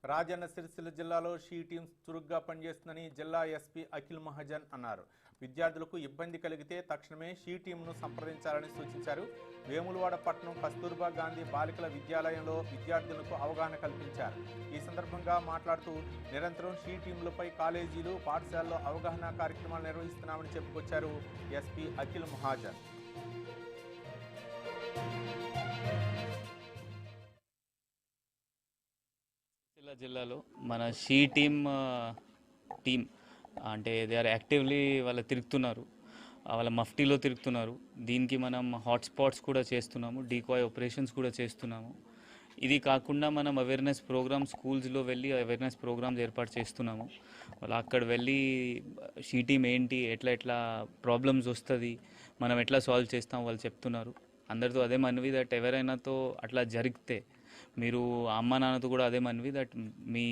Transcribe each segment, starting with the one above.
రాజన్న సిరిసిల్ల జిల్లాలో she teams చురుగ్గా పనిచేస్తుందని జిల్లా ఎస్పీ అఖిల్ మహాజన్ అన్నారు. విద్యార్థులకు ఇబ్బంది కలిగితే తక్షణమే షీ టీంను సంప్రదించాలని సూచించారు. వేములవాడ పట్టణం కస్తూర్బా గాంధీ బాలికల విద్యాలయంలో విద్యార్థులకు అవగాహన కల్పించారు. ఈ సందర్భంగా మాట్లాడుతూ నిరంతరం షీ టీంలపై కాలేజీలు, పాఠశాలలో అవగాహన కార్యక్రమాలు నిర్వహిస్తున్నామని చెప్పుకొచ్చారు ఎస్పీ అఖిల్ మహాజన్. జిల్లాలో మన షీ టీమ్ అంటే దే ఆర్ యాక్టివ్లీ వాళ్ళు తిరుగుతున్నారు, వాళ్ళ మఫ్టీలో తిరుగుతున్నారు. దీనికి మనం హాట్స్పాట్స్ కూడా చేస్తున్నాము, డీకాయ్ ఆపరేషన్స్ కూడా చేస్తున్నాము. ఇది కాకుండా మనం అవేర్నెస్ ప్రోగ్రామ్స్ స్కూల్స్లో వెళ్ళి అవేర్నెస్ ప్రోగ్రామ్స్ ఏర్పాటు చేస్తున్నాము. వాళ్ళు అక్కడ వెళ్ళి షీ టీమ్ ఏంటి, ఎట్లా ప్రాబ్లమ్స్ వస్తుంది, మనం ఎట్లా సాల్వ్ చేస్తాం వాళ్ళు చెప్తున్నారు. అందరితో అదే మనవి దట్ ఎవరైనాతో అట్లా జరిగితే మీరు అమ్మ నాన్నతో కూడా అదే మనవి దట్ మీ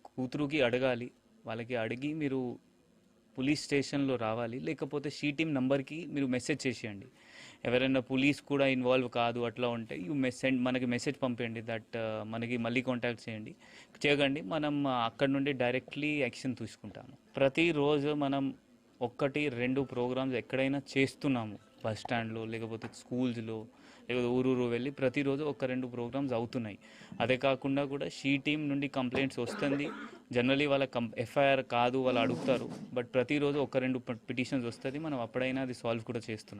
కూతురుకి అడగాలి, వాళ్ళకి అడిగి మీరు పోలీస్ స్టేషన్లో రావాలి, లేకపోతే షీ టీమ్ నంబర్కి మీరు మెసేజ్ చేసేయండి. ఎవరైనా పోలీస్ కూడా ఇన్వాల్వ్ కాదు అట్లా ఉంటే మనకి మెసేజ్ పంపేయండి దట్ మనకి మళ్ళీ కాంటాక్ట్ చేయకండి, మనం అక్కడ నుండి డైరెక్ట్లీ యాక్షన్ తీసుకుంటాము. ప్రతిరోజు మనం 1-2 ప్రోగ్రామ్స్ ఎక్కడైనా చేస్తున్నాము, బస్ స్టాండ్లో లేకపోతే స్కూల్స్లో లేకపోతే ఊరూరు వెళ్ళి ప్రతిరోజు 1-2 ప్రోగ్రామ్స్ అవుతున్నాయి. అదే కాకుండా కూడా షీ టీమ్ నుండి కంప్లైంట్స్ వస్తుంది. జనరలీ వాళ్ళ ఎఫ్ఐఆర్ కాదు, వాళ్ళు అడుగుతారు, బట్ ప్రతిరోజు 1-2 పిటిషన్స్ వస్తుంది. మనం అప్పుడైనా అది సాల్వ్ కూడా చేస్తున్నాం.